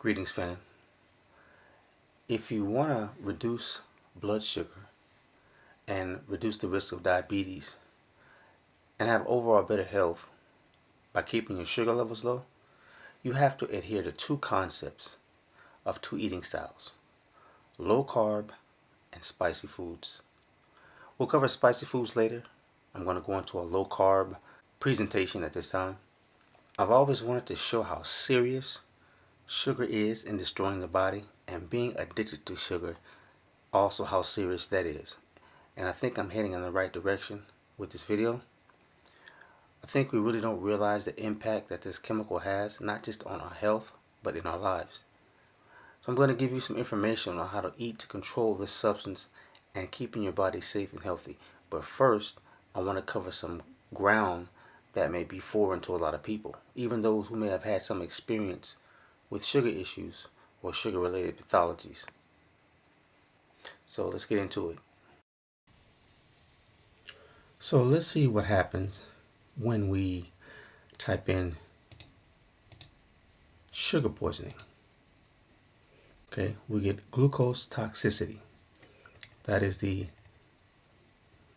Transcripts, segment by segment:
Greetings, fam. If you want to reduce blood sugar and reduce the risk of diabetes and have overall better health by keeping your sugar levels low, you have to adhere to two concepts of two eating styles: low carb and spicy foods. We'll cover spicy foods later. I'm going to go into a low carb presentation at this time. I've always wanted to show how serious sugar is in destroying the body, and being addicted to sugar, also how serious that is. And I think I'm heading in the right direction with this video. I think we really don't realize the impact that this chemical has, not just on our health, but in our lives. So I'm going to give you some information on how to eat to control this substance and keeping your body safe and healthy. But first, I want to cover some ground that may be foreign to a lot of people, even those who may have had some experience with sugar issues or sugar-related pathologies. So let's get into it. So let's see what happens when we type in sugar poisoning. Okay, we get glucose toxicity. That is the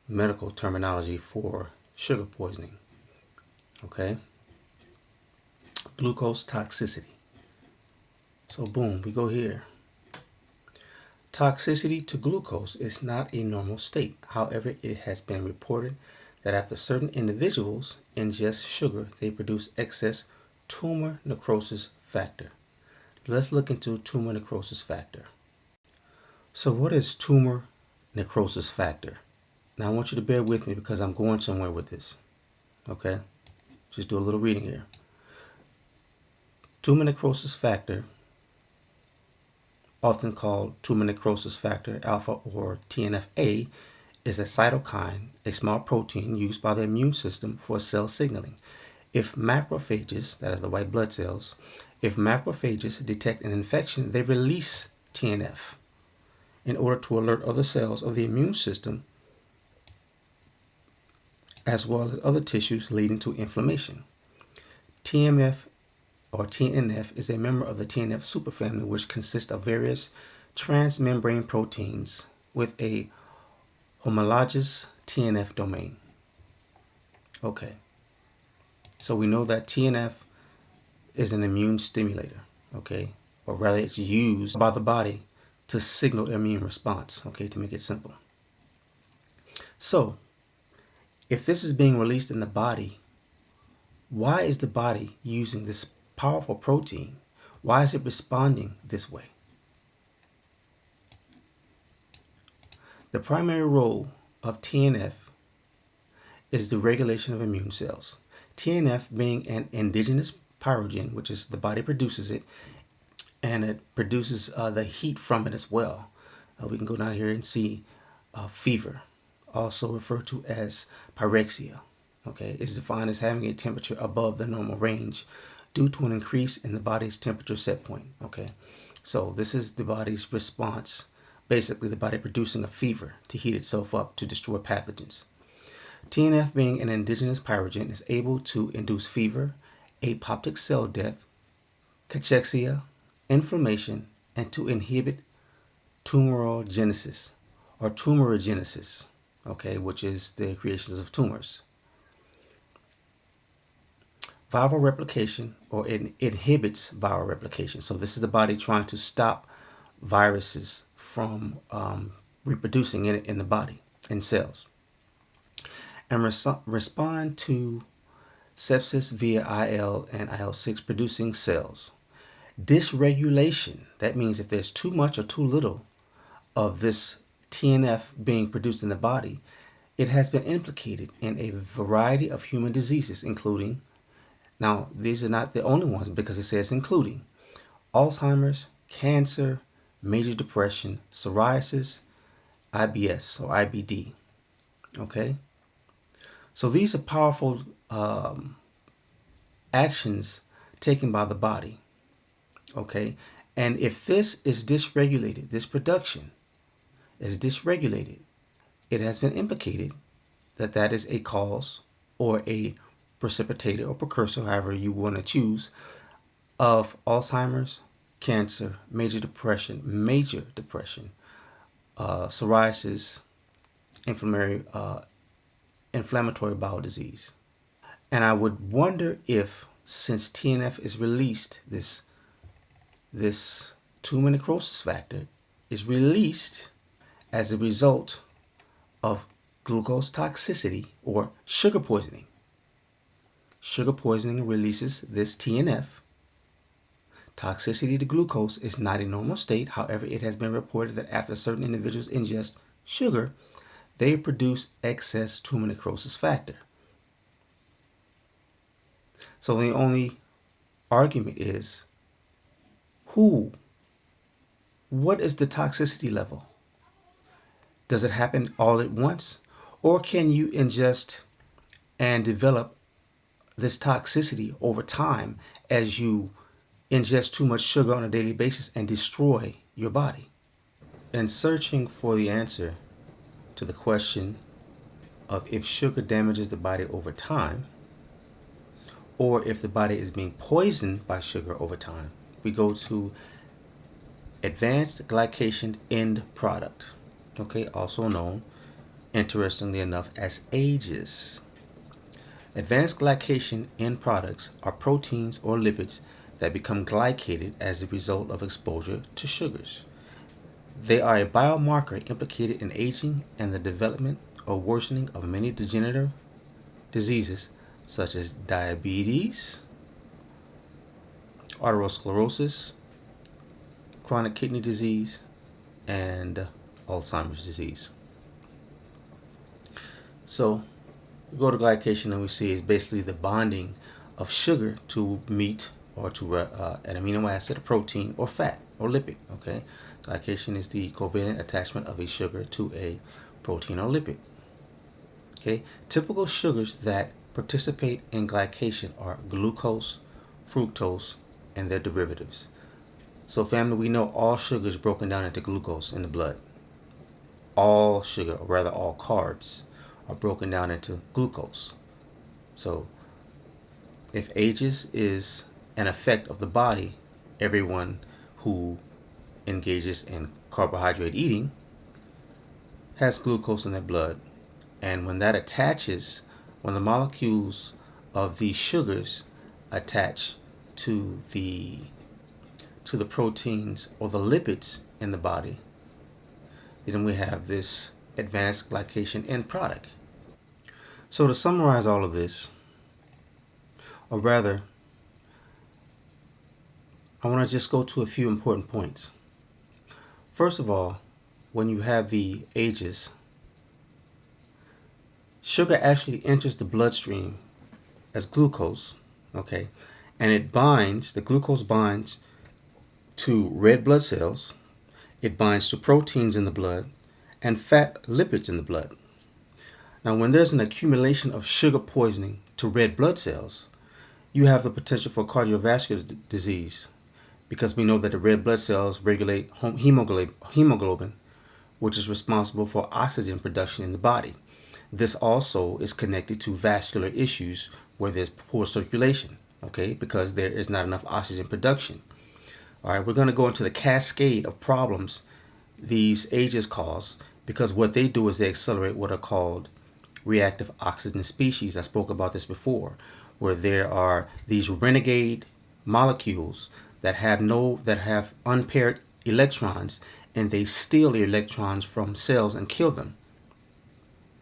medical terminology for sugar poisoning. Okay, glucose toxicity. So boom, we go here. Toxicity to glucose is not a normal state. However, it has been reported that after certain individuals ingest sugar, they produce excess tumor necrosis factor. Let's look into tumor necrosis factor. So what is tumor necrosis factor? Now I want you to bear with me because I'm going somewhere with this. Okay? Just do a little reading here. Tumor necrosis factor, often called tumor necrosis factor alpha or TNF-A, is a cytokine, a small protein used by the immune system for cell signaling. If macrophages, that are the white blood cells, if macrophages detect an infection, they release TNF in order to alert other cells of the immune system as well as other tissues, leading to inflammation. TNF is a member of the TNF superfamily, which consists of various transmembrane proteins with a homologous TNF domain. Okay, so we know that TNF is an immune stimulator, okay, or rather it's used by the body to signal immune response, okay, to make it simple. So if this is being released in the body, why is the body using this powerful protein? Why is it responding this way? The primary role of TNF is the regulation of immune cells. TNF being an indigenous pyrogen, which is the body produces it, and it produces the heat from it as well. We can go down here and see fever, also referred to as pyrexia. Okay, is defined as having a temperature above the normal range due to an increase in the body's temperature set point. Okay, so this is the body's response, basically the body producing a fever to heat itself up to destroy pathogens. TNF, being an indigenous pyrogen, is able to induce fever, apoptic cell death, cachexia, inflammation, and to inhibit tumorigenesis or tumorigenesis, okay, which is the creations of tumors. Viral replication, or it inhibits viral replication. So this is the body trying to stop viruses from reproducing in the body, in cells. And respond to sepsis via IL and IL-6 producing cells. Dysregulation, that means if there's too much or too little of this TNF being produced in the body, it has been implicated in a variety of human diseases, including, now these are not the only ones because it says including, Alzheimer's, cancer, major depression, psoriasis, IBS or IBD. Okay? So these are powerful actions taken by the body. Okay? And if this is dysregulated, this production is dysregulated, it has been implicated that that is a cause or a precipitator or precursor, however you want to choose, of Alzheimer's, cancer, major depression, psoriasis, inflammatory bowel disease. And I would wonder if, since TNF is released, this tumor necrosis factor is released as a result of glucose toxicity or sugar poisoning. Sugar poisoning releases this TNF. Toxicity to glucose is not a normal state. However, it has been reported that after certain individuals ingest sugar, they produce excess tumor necrosis factor. So the only argument is, what is the toxicity level? Does it happen all at once? Or can you ingest and develop this toxicity over time as you ingest too much sugar on a daily basis and destroy your body? In searching for the answer to the question of if sugar damages the body over time, or if the body is being poisoned by sugar over time, we go to Advanced Glycation End Product, also known, interestingly enough, as AGES. Advanced glycation end products are proteins or lipids that become glycated as a result of exposure to sugars. They are a biomarker implicated in aging and the development or worsening of many degenerative diseases such as diabetes, atherosclerosis, chronic kidney disease, and Alzheimer's disease. So we go to glycation and we see is basically the bonding of sugar to meat or to an amino acid, a protein, or fat, or lipid. Glycation is the covalent attachment of a sugar to a protein or lipid. Typical sugars that participate in glycation are glucose, fructose, and their derivatives. So family, we know all sugar is broken down into glucose in the blood. All sugar, or rather all carbs, are broken down into glucose. So if AGES is an effect of the body, everyone who engages in carbohydrate eating has glucose in their blood. And when that attaches, when the molecules of these sugars attach to the proteins or the lipids in the body, then we have this advanced glycation end product. So to summarize all of this, or rather, I want to just go to a few important points. First of all, when you have the AGES, sugar actually enters the bloodstream as glucose, and the glucose binds to red blood cells, it binds to proteins in the blood, and fat lipids in the blood. Now, when there's an accumulation of sugar poisoning to red blood cells, you have the potential for cardiovascular disease, because we know that the red blood cells regulate hemoglobin, which is responsible for oxygen production in the body. This also is connected to vascular issues where there's poor circulation, because there is not enough oxygen production. All right, we're going to go into the cascade of problems these AGES cause, because what they do is they accelerate what are called reactive oxygen species. I spoke about this before, where there are these renegade molecules that have unpaired electrons, and they steal the electrons from cells and kill them.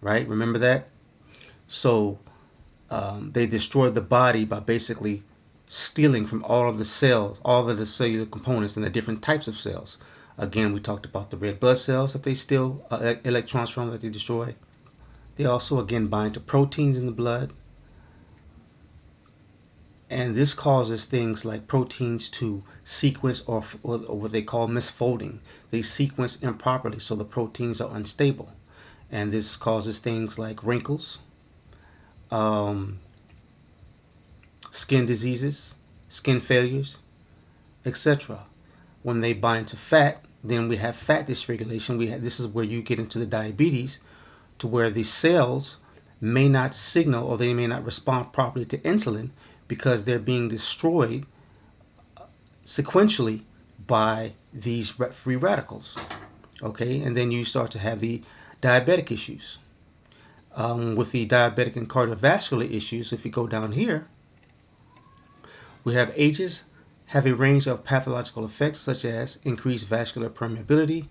Right? Remember that? So they destroy the body by basically stealing from all of the cells, all of the cellular components and the different types of cells. Again, we talked about the red blood cells that they steal electrons from, that they destroy. They also, again, bind to proteins in the blood. And this causes things like proteins to sequence or what they call misfolding. They sequence improperly, so the proteins are unstable. And this causes things like wrinkles, skin diseases, skin failures, etc. When they bind to fat, then we have fat dysregulation. This is where you get into the diabetes, to where the cells may not signal or they may not respond properly to insulin because they're being destroyed sequentially by these free radicals. Okay, and then you start to have the diabetic issues. With the diabetic and cardiovascular issues, if you go down here, we have ages have a range of pathological effects such as increased vascular permeability,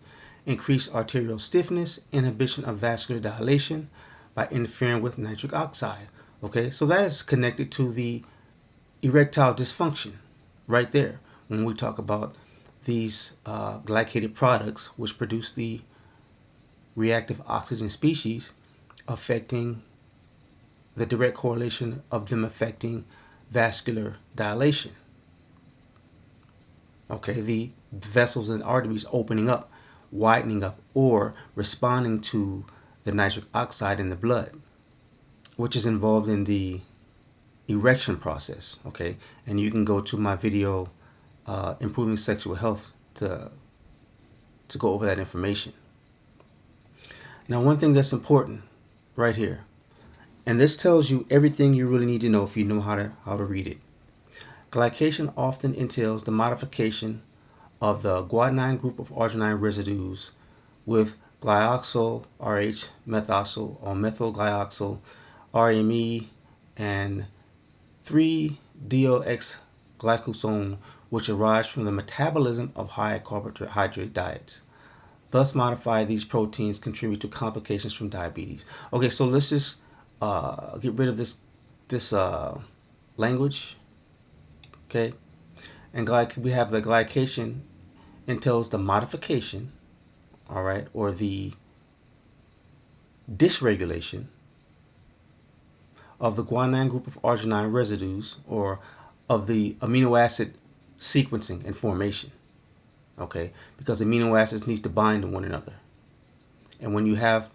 increased arterial stiffness, inhibition of vascular dilation by interfering with nitric oxide. Okay, so that is connected to the erectile dysfunction right there when we talk about these glycated products which produce the reactive oxygen species, affecting the direct correlation of them affecting vascular dilation. Okay, the vessels and arteries opening up, widening up, or responding to the nitric oxide in the blood, which is involved in the erection process. Okay, and you can go to my video improving sexual health to go over that information. Now, one thing that's important right here, and this tells you everything you really need to know if you know how to read it. Glycation often entails the modification of the guanine group of arginine residues with glyoxyl RH methoxyl or methylglyoxyl RME and 3-deoxyglycosone, which arise from the metabolism of high carbohydrate diets. Thus, modify these proteins contribute to complications from diabetes. Okay, so let's just get rid of this language. Okay, and we have the glycation entails the modification, all right, or the dysregulation of the guanine group of arginine residues, or of the amino acid sequencing and formation. Okay, because amino acids need to bind to one another, and when you have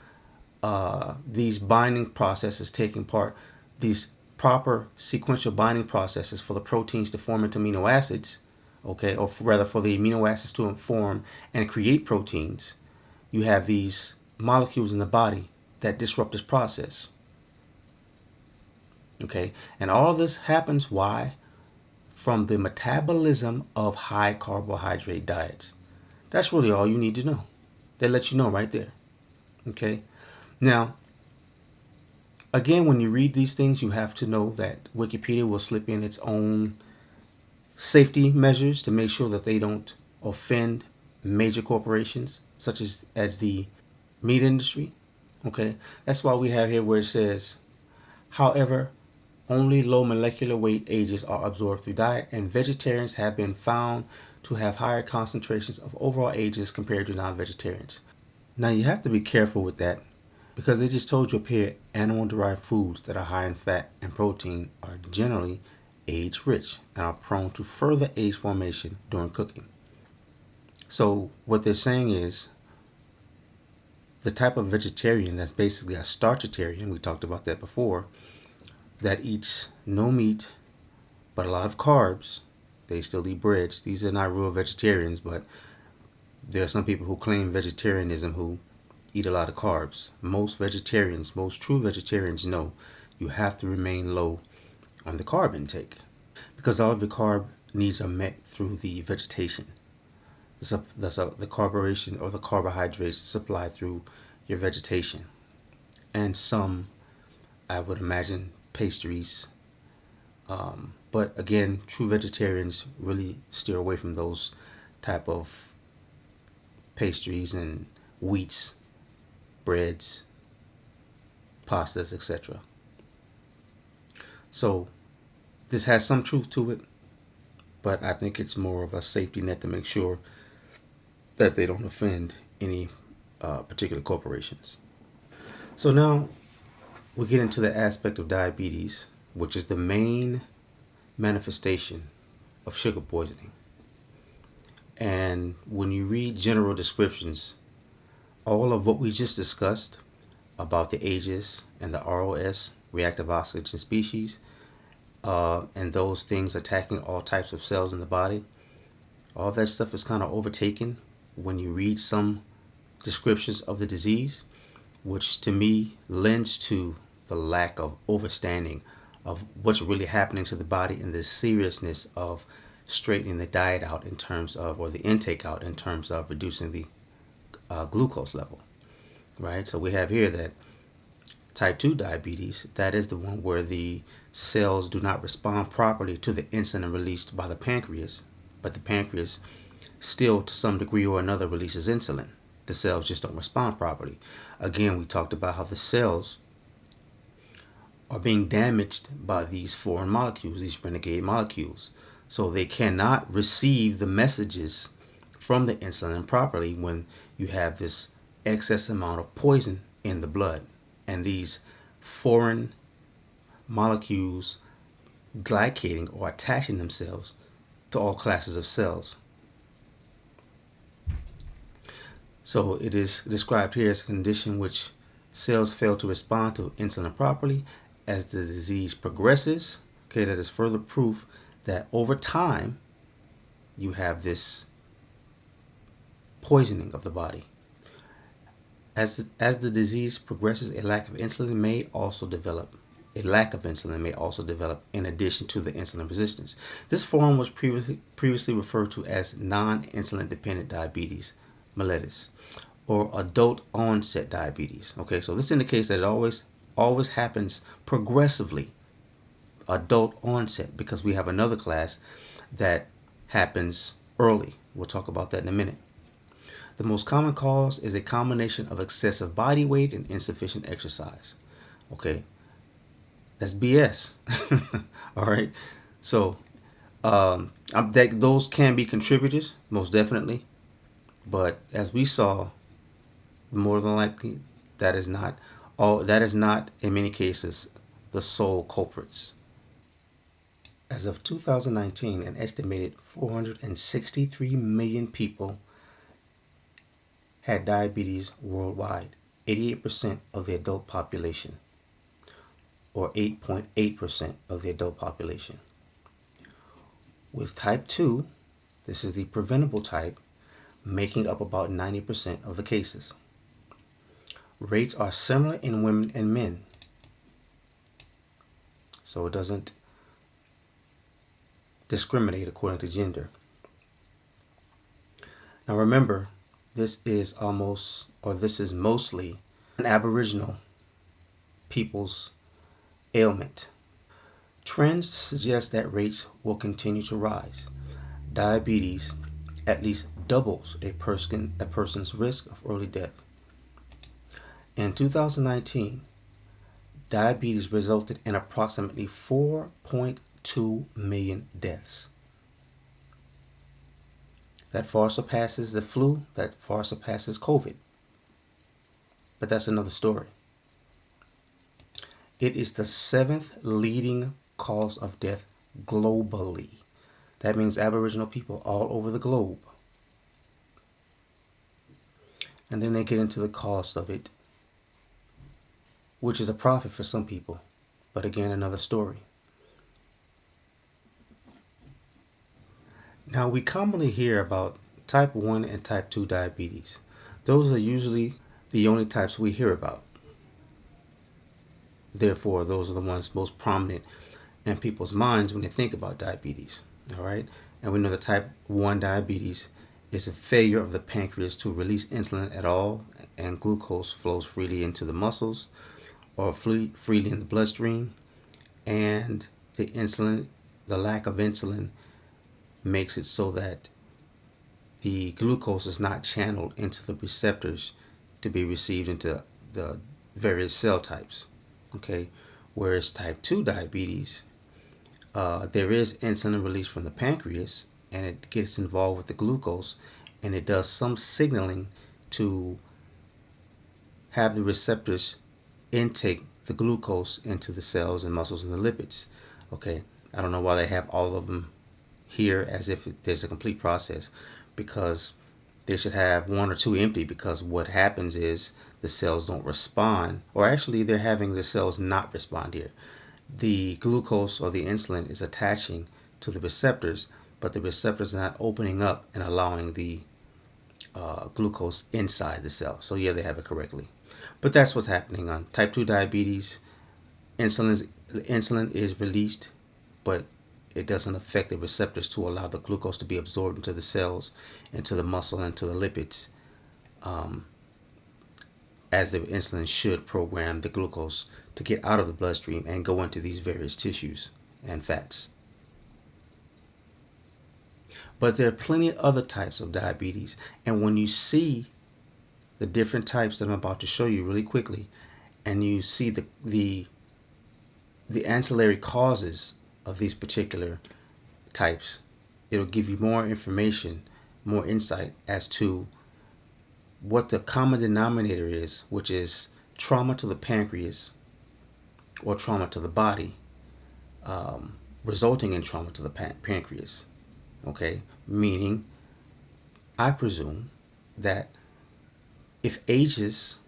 these binding processes taking part, these proper sequential binding processes for the proteins to form into amino acids, okay, or rather for the amino acids to form and create proteins, you have these molecules in the body that disrupt this process. Okay, and all of this happens, why? From the metabolism of high carbohydrate diets. That's really all you need to know. They let you know right there. Okay, now, again, when you read these things, you have to know that Wikipedia will slip in its own safety measures to make sure that they don't offend major corporations, such as the meat industry. Okay, that's why we have here where it says, however, only low molecular weight ages are absorbed through diet, and vegetarians have been found to have higher concentrations of overall ages compared to non-vegetarians. Now, you have to be careful with that, because they just told you up here, animal-derived foods that are high in fat and protein are generally age-rich and are prone to further age formation during cooking. So what they're saying is, the type of vegetarian that's basically a starchitarian, we talked about that before, that eats no meat but a lot of carbs, they still eat breads. These are not real vegetarians, but there are some people who claim vegetarianism who eat a lot of carbs. Most vegetarians, most true vegetarians know you have to remain low on the carb intake, because all of the carb needs are met through the vegetation. The carburation or the carbohydrates supplied through your vegetation, and some, I would imagine, pastries. But again, true vegetarians really steer away from those type of pastries and wheats, breads, pastas, etc. So this has some truth to it, but I think it's more of a safety net to make sure that they don't offend any particular corporations. So now we get into the aspect of diabetes, which is the main manifestation of sugar poisoning. And when you read general descriptions, all of what we just discussed about the ages and the ROS, reactive oxygen species, and those things attacking all types of cells in the body, all that stuff is kind of overtaken when you read some descriptions of the disease, which to me lends to the lack of understanding of what's really happening to the body and the seriousness of straightening the diet out in terms of, or the intake out in terms of reducing the glucose level, right? So we have here that type 2 diabetes, that is the one where the cells do not respond properly to the insulin released by the pancreas, but the pancreas still, to some degree or another, releases insulin. The cells just don't respond properly. Again, we talked about how the cells are being damaged by these foreign molecules, these renegade molecules. So they cannot receive the messages from the insulin properly when you have this excess amount of poison in the blood. And these foreign molecules glycating or attaching themselves to all classes of cells. So it is described here as a condition which cells fail to respond to insulin properly. As the disease progresses, okay, that is further proof that over time you have this poisoning of the body. As the disease progresses, a lack of insulin may also develop. A lack of insulin may also develop in addition to the insulin resistance. This form was previously referred to as non-insulin dependent diabetes mellitus, or adult onset diabetes. Okay, so this indicates that it always happens progressively, adult onset, because we have another class that happens early. We'll talk about that in a minute. The most common cause is a combination of excessive body weight and insufficient exercise. Okay, that's BS. All right, so those can be contributors, most definitely, but as we saw, more than likely that is not in many cases the sole culprits. As of 2019, an estimated 463 million people had diabetes worldwide, 88% of the adult population, or 8.8% of the adult population. With type 2, this is the preventable type, making up about 90% of the cases. Rates are similar in women and men, so it doesn't discriminate according to gender. Now remember, this is mostly an Aboriginal people's ailment. Trends suggest that rates will continue to rise. Diabetes at least doubles a person's risk of early death. In 2019, diabetes resulted in approximately 4.2 million deaths. That far surpasses the flu, that far surpasses COVID. But that's another story. It is the 7th leading cause of death globally. That means Aboriginal people all over the globe. And then they get into the cost of it, which is a profit for some people. But again, another story. Now, we commonly hear about type 1 and type 2 diabetes. Those are usually the only types we hear about. Therefore, those are the ones most prominent in people's minds when they think about diabetes. All right? And we know that type 1 diabetes is a failure of the pancreas to release insulin at all, and glucose flows freely into the muscles or freely in the bloodstream. And the lack of insulin makes it so that the glucose is not channeled into the receptors to be received into the various cell types. Okay, whereas type 2 diabetes, there is insulin released from the pancreas, and it gets involved with the glucose, and it does some signaling to have the receptors intake the glucose into the cells and muscles and the lipids. Okay, I don't know why they have all of them here as if there's a complete process, because they should have one or two empty, because what happens is the cells don't respond, or actually they're having the cells not respond here. The glucose or the insulin is attaching to the receptors, but the receptors are not opening up and allowing the glucose inside the cell. So yeah, they have it correctly. But that's what's happening on type 2 diabetes. Insulin is released, but it doesn't affect the receptors to allow the glucose to be absorbed into the cells, into the muscle, and to the lipids, as the insulin should program the glucose to get out of the bloodstream and go into these various tissues and fats. But there are plenty of other types of diabetes, and when you see the different types that I'm about to show you really quickly, and you see the ancillary causes of these particular types, it'll give you more information, more insight as to what the common denominator is, which is trauma to the pancreas or trauma to the body, resulting in trauma to the pancreas. Okay, meaning, I presume that if ages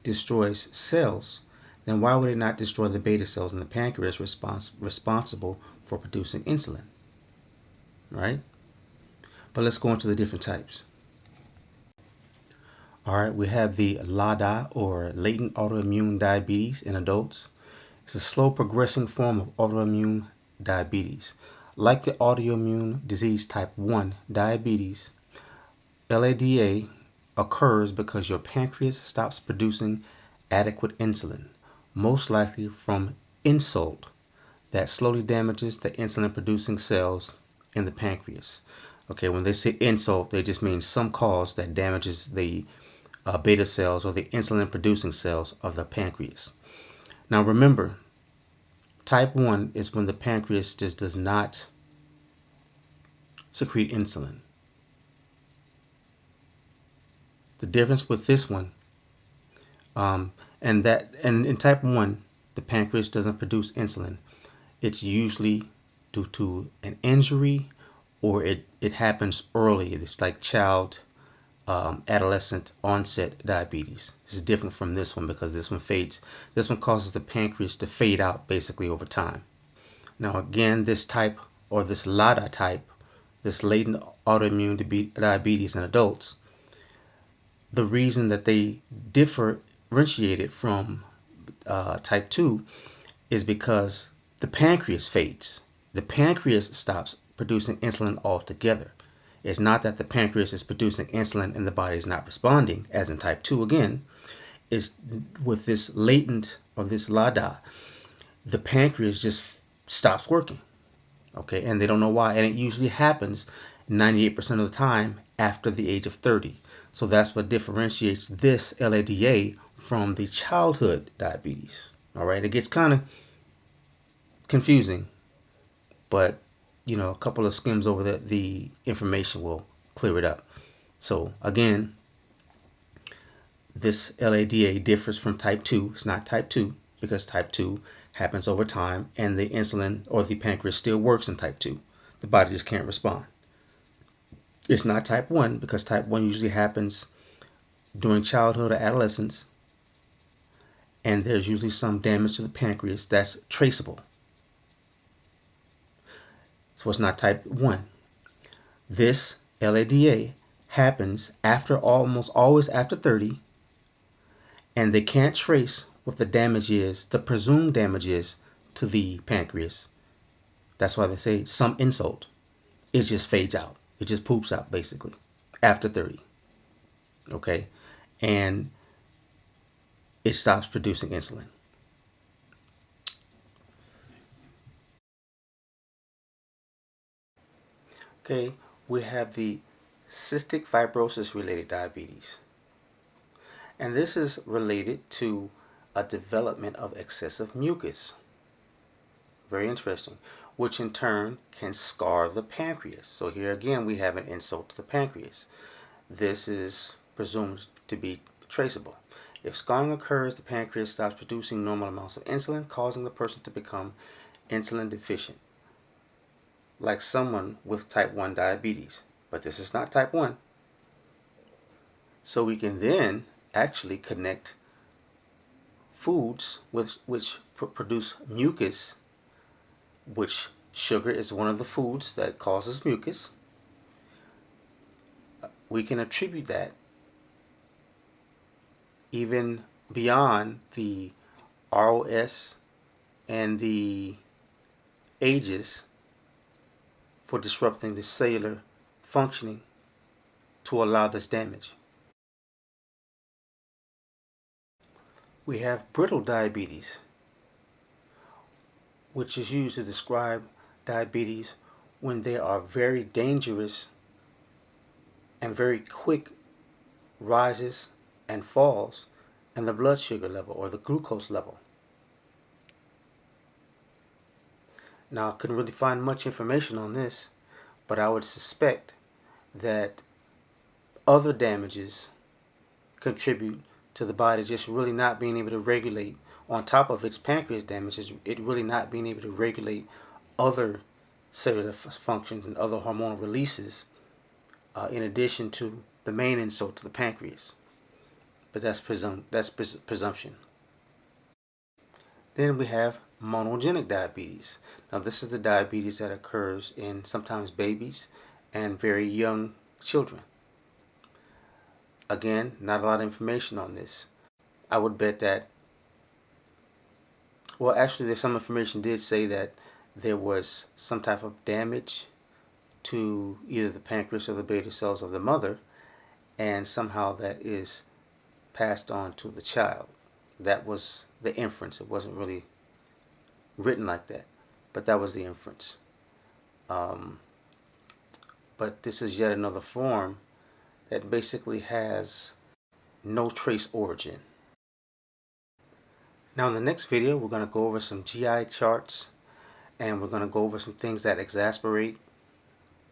destroys cells, then why would it not destroy the beta cells in the pancreas responsible for producing insulin? Right? But let's go into the different types. All right, we have the LADA, or latent autoimmune diabetes in adults. It's a slow progressing form of autoimmune diabetes. Like the autoimmune disease type 1 diabetes, LADA occurs because your pancreas stops producing adequate insulin, most likely from insult that slowly damages the insulin producing cells in the pancreas. Okay, when they say insult, they just mean some cause that damages the beta cells or the insulin producing cells of the pancreas. Now remember, type 1 is when the pancreas just does not secrete insulin. The difference with this one, and in type 1, the pancreas doesn't produce insulin. It's usually due to an injury, or it happens early. It's like adolescent onset diabetes. This is different from this one because this one fades. This one causes the pancreas to fade out basically over time. Now again, this type, or this LADA type, this latent autoimmune diabetes in adults, the reason that they differentiate it from type 2 is because the pancreas fades. The pancreas stops producing insulin altogether. It's not that the pancreas is producing insulin and the body is not responding, as in type 2 again. Is with this latent, or this LADA, the pancreas just stops working. Okay, and they don't know why. And it usually happens 98% of the time after the age of 30. So that's what differentiates this LADA from the childhood diabetes. All right, it gets kind of confusing, but a couple of skims over the information will clear it up. So again, this LADA differs from type 2. It's not type 2 because type 2 happens over time and the insulin or the pancreas still works in type 2. The body just can't respond. It's not type 1 because type 1 usually happens during childhood or adolescence, and there's usually some damage to the pancreas that's traceable. So it's not type 1. This LADA happens almost always after 30, and they can't trace what the damage is, the presumed damage is to the pancreas. That's why they say some insult. It just fades out. It just poops out basically after 30. Okay? And it stops producing insulin. Okay, we have the cystic fibrosis related diabetes. And this is related to a development of excessive mucus. Very interesting. Which in turn can scar the pancreas. So here again we have an insult to the pancreas. This is presumed to be traceable. If scarring occurs, the pancreas stops producing normal amounts of insulin, causing the person to become insulin deficient, like someone with type 1 diabetes. But this is not type 1. So we can then actually connect foods which produce mucus, which sugar is one of the foods that causes mucus. We can attribute that even beyond the ROS and the ages for disrupting the cellular functioning to allow this damage. We have brittle diabetes, which is used to describe diabetes when there are very dangerous and very quick rises and falls in the blood sugar level or the glucose level. Now, I couldn't really find much information on this, but I would suspect that other damages contribute to the body just really not being able to regulate, on top of its pancreas damages, it really not being able to regulate other cellular functions and other hormonal releases in addition to the main insult to the pancreas. But that's presumption. Then we have monogenic diabetes. Now, this is the diabetes that occurs in sometimes babies and very young children. Again, not a lot of information on this. I would bet that, well, actually, there's some information did say that there was some type of damage to either the pancreas or the beta cells of the mother, and somehow that is passed on to the child. That was the inference. It wasn't really written like that, but that was the inference. But this is yet another form that basically has no trace origin. Now, in the next video, we're going to go over some GI charts, and we're going to go over some things that exasperate,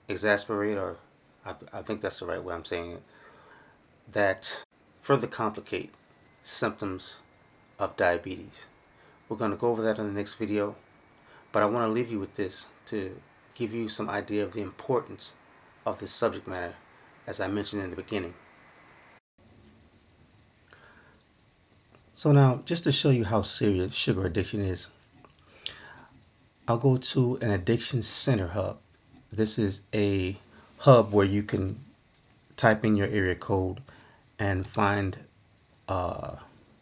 or I think that's the right way I'm saying it, that further complicate symptoms of diabetes. We're going to go over that in the next video, but I want to leave you with this to give you some idea of the importance of this subject matter, as I mentioned in the beginning. So now, just to show you how serious sugar addiction is, I'll go to an addiction center hub. This is a hub where you can type in your area code and find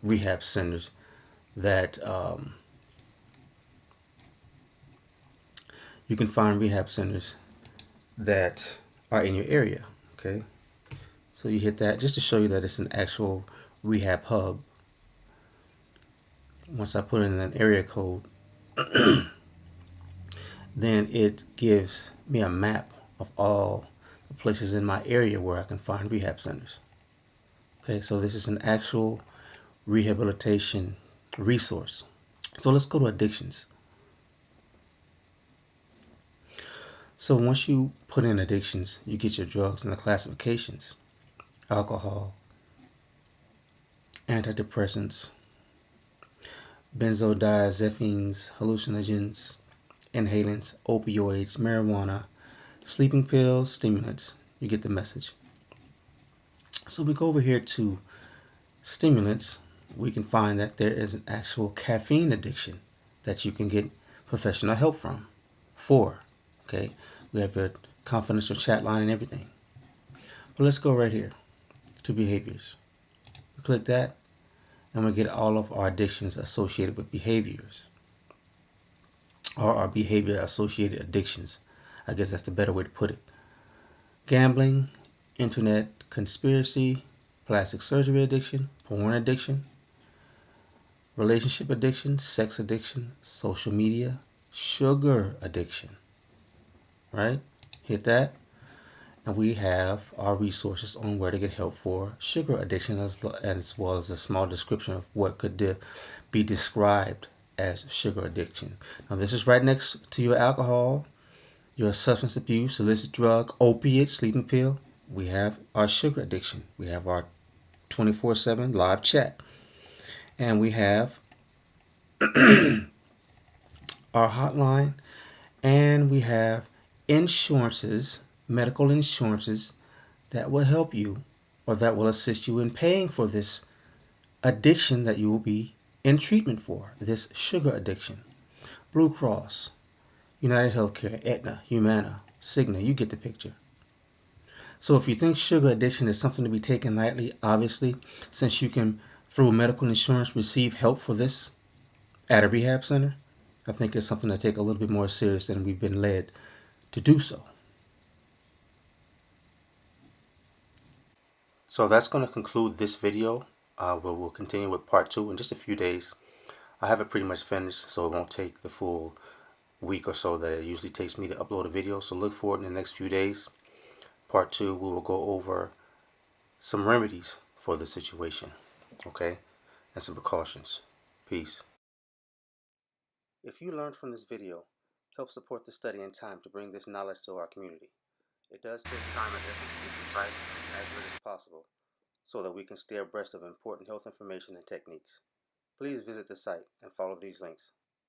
rehab centers that you can find rehab centers that are in your area. Okay, so you hit that just to show you that it's an actual rehab hub. Once I put in an area code, then it gives me a map of all the places in my area where I can find rehab centers. Okay, so this is an actual rehabilitation resource. So let's go to addictions. So once you put in addictions, you get your drugs and the classifications: alcohol, antidepressants, benzodiazepines, hallucinogens, inhalants, opioids, marijuana, sleeping pills, stimulants. You get the message. So we go over here to stimulants. We can find that there is an actual caffeine addiction that you can get professional help from. Okay, we have a confidential chat line and everything. But let's go right here to behaviors. We click that, and we get all of our addictions associated with behaviors, or our behavior associated addictions. I guess that's the better way to put it. Gambling, internet conspiracy, plastic surgery addiction, porn addiction, relationship addiction, sex addiction, social media, sugar addiction. Right? Hit that, and we have our resources on where to get help for sugar addiction, as well as a small description of what could be described as sugar addiction. Now, this is right next to your alcohol, your substance abuse, illicit drug, opiate, sleeping pill. We have our sugar addiction. We have our 24/7 live chat, and we have our hotline, and we have insurances, medical insurances that will help you, or that will assist you in paying for this addiction that you will be in treatment for, this sugar addiction. Blue Cross, United Healthcare, Aetna, Humana, Cigna, you get the picture. So if you think sugar addiction is something to be taken lightly, obviously, since you can, through medical insurance, receive help for this at a rehab center, I think it's something to take a little bit more serious than we've been led to do so. So that's going to conclude this video. Where we'll continue with part 2 in just a few days. I have it pretty much finished, so it won't take the full week or so that it usually takes me to upload a video. So look forward in the next few days. Part 2, we will go over some remedies for the situation, okay, and some precautions. Peace. If you learned from this video, help support the study and time to bring this knowledge to our community. It does take time and effort to be concise and as accurate as possible, so that we can stay abreast of important health information and techniques. Please visit the site and follow these links.